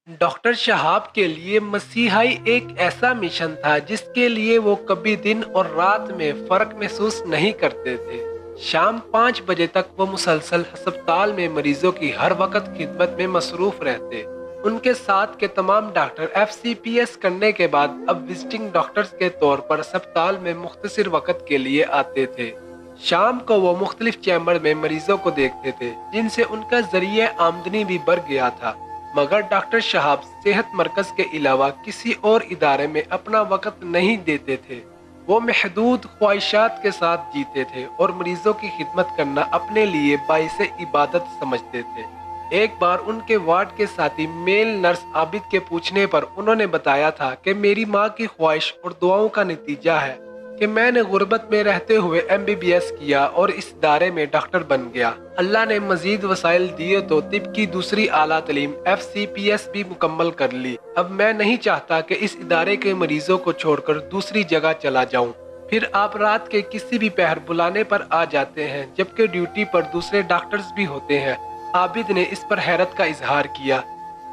Doctor Shahab के लिए मसीहाई एक ऐसा मिशन था जिसके लिए वो कभी दिन और रात में फर्क महसूस नहीं करते थे। शाम 5 बजे तक वो मुसलसल अस्पताल में मरीजों की हर वक्त खिदमत में मसरूफ रहते। उनके साथ के तमाम डॉक्टर FCPS करने के बाद अब विजिटिंग डॉक्टर्स के तौर पर अस्पताल में मुख्तसर वक्त के लिए आते थे। शाम को वो मुख्तलिफ चैम्बर में मरीजों को देखते थे जिनसे उनका जरिए आमदनी भी बढ़ गया था। मगर डॉक्टर शहाब सेहत मरकज के अलावा किसी और इदारे में अपना वक्त नहीं देते थे। वो महदूद ख्वाहिशात के साथ जीते थे और मरीजों की खिदमत करना अपने लिए बाइसे इबादत समझते थे। एक बार उनके वार्ड के साथी मेल नर्स आबिद के पूछने पर उन्होंने बताया था कि मेरी माँ की ख्वाहिश और दुआओं का नतीजा है कि मैंने गुर्बत में रहते हुए MBBS किया और इस दायरे में डॉक्टर बन गया। अल्लाह ने मजीद वसाइल दिए तो तिब की दूसरी आला तालीम FCPS भी मुकम्मल कर ली। अब मैं नहीं चाहता कि इस इदारे के मरीजों को छोड़कर दूसरी जगह चला जाऊं। फिर आप रात के किसी भी पहर बुलाने पर आ जाते हैं जबकि ड्यूटी पर दूसरे डॉक्टर्स भी होते हैं। आबिद ने इस पर हैरत का इजहार किया।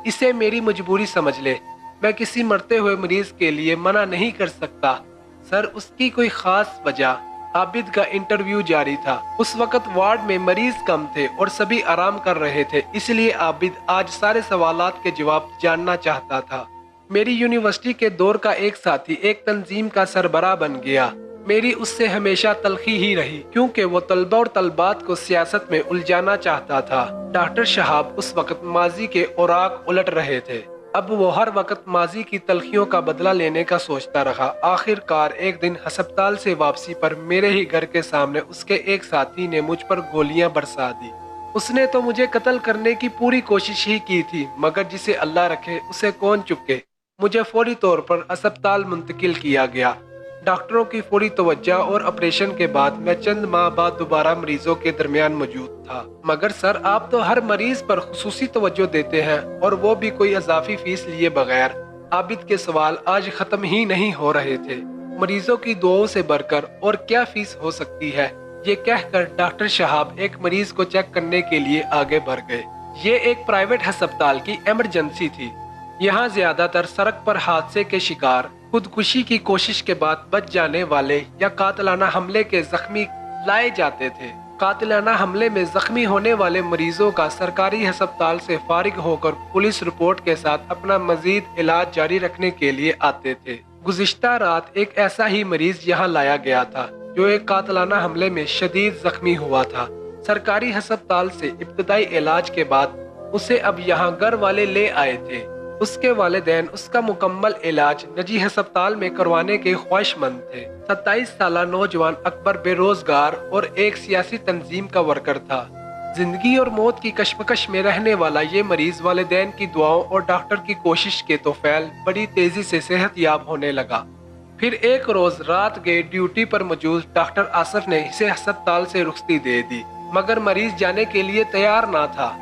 इसे मेरी मजबूरी समझ ले, मैं किसी मरते हुए मरीज के लिए मना नहीं कर सकता। सर, उसकी कोई खास वजह? आबिद का इंटरव्यू जारी था। उस वक्त वार्ड में मरीज कम थे और सभी आराम कर रहे थे, इसलिए आबिद आज सारे सवालात के जवाब जानना चाहता था। मेरी यूनिवर्सिटी के दौर का एक साथी एक तंजीम का सरबराह बन गया। मेरी उससे हमेशा तलखी ही रही क्योंकि वो तलबा और तलबात को सियासत में उलझाना चाहता था। डॉक्टर शहाब उस वक्त माजी के औराक उलट रहे थे। अब वो हर वक्त माजी की तलखियों का बदला लेने का सोचता रहा। आखिरकार एक दिन अस्पताल से वापसी पर मेरे ही घर के सामने उसके एक साथी ने मुझ पर गोलियां बरसा दी। उसने तो मुझे कत्ल करने की पूरी कोशिश ही की थी, मगर जिसे अल्लाह रखे उसे कौन चुके। मुझे फौरी तौर पर अस्पताल मुंतकिल किया गया। डॉक्टरों की फौरी तवज्जो और ऑपरेशन के बाद मैं चंद माह बाद दोबारा मरीजों के दरमियान मौजूद था। मगर सर, आप तो हर मरीज पर खुसूसी तवज्जो देते हैं और वो भी कोई इजाफी फीस लिए बगैर। आबिद के सवाल आज खत्म ही नहीं हो रहे थे। मरीजों की दुआओं से बढ़कर और क्या फीस हो सकती है, ये कहकर डॉक्टर शहाब एक मरीज को चेक करने के लिए आगे बढ़ गए। ये एक प्राइवेट अस्पताल की इमरजेंसी थी। यहाँ ज्यादातर सड़क पर हादसे के शिकार, खुदकुशी की कोशिश के बाद बच जाने वाले या कातिलाना हमले के जख्मी लाए जाते थे। कातिलाना हमले में जख्मी होने वाले मरीजों का सरकारी अस्पताल से फारिग होकर पुलिस रिपोर्ट के साथ अपना मजीद इलाज जारी रखने के लिए आते थे। गुज़िश्ता रात एक ऐसा ही मरीज यहाँ लाया गया था जो एक कातिलाना हमले में शदीद जख्मी हुआ था। सरकारी अस्पताल से इब्तदाई इलाज के बाद उसे अब यहाँ घर वाले ले आए थे। उसके वालिदैन उसका मुकम्मल इलाज निजी अस्पताल में करवाने के ख्वाहिशमंद थे। 27 साला नौजवान अकबर बेरोजगार और एक सियासी तंजीम का वर्कर था। जिंदगी और मौत की कशमकश में रहने वाला ये मरीज वालिदैन की दुआओं और डॉक्टर की कोशिश के तोफैल बड़ी तेजी से सेहतयाब होने लगा। फिर एक रोज रात गए ड्यूटी पर मौजूद डॉक्टर आसिफ ने इसे अस्पताल से रुखसती दे दी, मगर मरीज जाने के लिए तैयार ना था।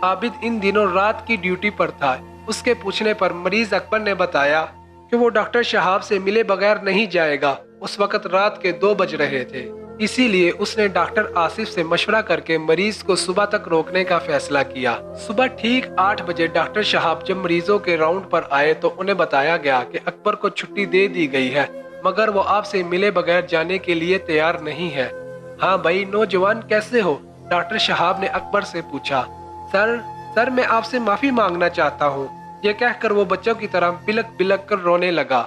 आबिद इन दिनों रात की ड्यूटी पर था। उसके पूछने पर मरीज अकबर ने बताया कि वो डॉक्टर शहाब से मिले बगैर नहीं जाएगा। उस वक्त रात के 2 बज रहे थे, इसीलिए उसने डॉक्टर आसिफ से मशवरा करके मरीज को सुबह तक रोकने का फैसला किया। सुबह ठीक 8 बजे डॉक्टर शहाब जब मरीजों के राउंड पर आए तो उन्हें बताया गया कि अकबर को छुट्टी दे दी गई है, मगर वो आपसे मिले बगैर जाने के लिए तैयार नहीं है। हाँ भाई नौजवान, कैसे हो? डॉक्टर शहाब ने अकबर से पूछा। सर, मैं आपसे माफी मांगना चाहता हूँ, ये कहकर वो बच्चों की तरह बिलक बिलक कर रोने लगा।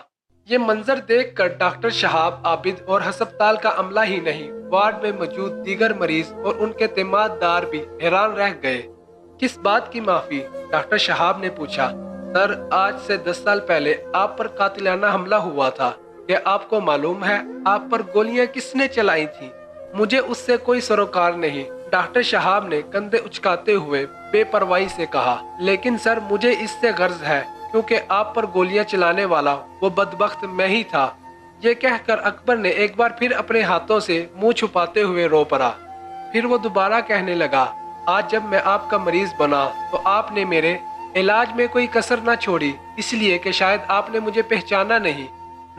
ये मंजर देखकर डॉक्टर शहाब, आबिद और अस्पताल का अमला ही नहीं, वार्ड में मौजूद दीगर मरीज और उनके तिमाददार भी हैरान रह गए। किस बात की माफी? डॉक्टर शहाब ने पूछा। सर, आज से 10 साल पहले आप पर कातिलाना हमला हुआ था। क्या आपको मालूम है आप पर गोलियां किसने चलाई थी? मुझे उससे कोई सरोकार नहीं, डॉक्टर शहाब ने कंधे उचकाते हुए बेपरवाही से कहा। लेकिन सर, मुझे इससे गर्ज है क्योंकि आप पर गोलियां चलाने वाला वो बदबख्त मैं ही था। ये कहकर अकबर ने एक बार फिर अपने हाथों से मुंह छुपाते हुए रो पड़ा। फिर वो दोबारा कहने लगा, आज जब मैं आपका मरीज बना तो आपने मेरे इलाज में कोई कसर ना छोड़ी, इसलिए कि शायद आपने मुझे पहचाना नहीं।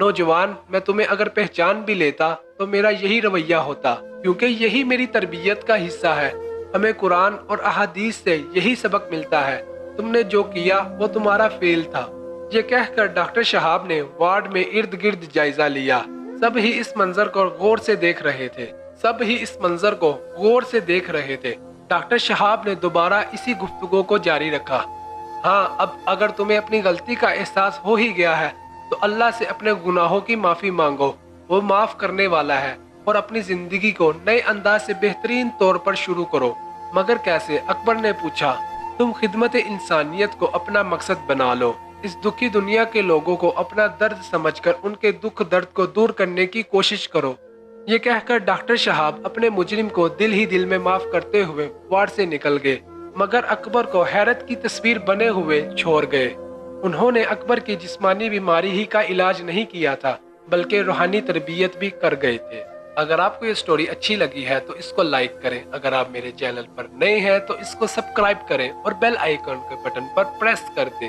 नौजवान, मैं तुम्हें अगर पहचान भी लेता तो मेरा यही रवैया होता, क्योंकि यही मेरी तरबियत का हिस्सा है। हमें कुरान और अहादीस से यही सबक मिलता है تم نے جو کیا وہ تمہارا فیل تھا۔ یہ کہہ کر ڈاکٹر شہاب نے وارڈ میں ارد گرد جائزہ لیا۔ سب ہی اس منظر کو غور سے دیکھ رہے تھے۔ ڈاکٹر شہاب نے دوبارہ اسی گفتگو کو جاری رکھا۔ ہاں، اب اگر تمہیں اپنی غلطی کا احساس ہو ہی گیا ہے تو اللہ سے اپنے گناہوں کی معافی مانگو، وہ معاف کرنے والا ہے، اور اپنی زندگی کو نئے انداز سے بہترین طور پر شروع کرو۔ مگر کیسے؟ اکبر نے پوچھا۔ تم خدمت انسانیت کو اپنا مقصد بنا لو، اس دکھی دنیا کے لوگوں کو اپنا درد سمجھ کر ان کے دکھ درد کو دور کرنے کی کوشش کرو۔ یہ کہہ کر ڈاکٹر شہاب اپنے مجرم کو دل ہی دل میں معاف کرتے ہوئے وارڈ سے نکل گئے، مگر اکبر کو حیرت کی تصویر بنے ہوئے چھوڑ گئے۔ انہوں نے اکبر کی جسمانی بیماری ہی کا علاج نہیں کیا تھا، بلکہ روحانی تربیت بھی کر گئے تھے۔ اگر آپ کو یہ سٹوری اچھی لگی ہے تو اس کو لائک کریں، اگر آپ میرے چینل پر نئے ہیں تو اس کو سبسکرائب کریں اور بیل آئیکن کے بٹن پر پریس کر دیں۔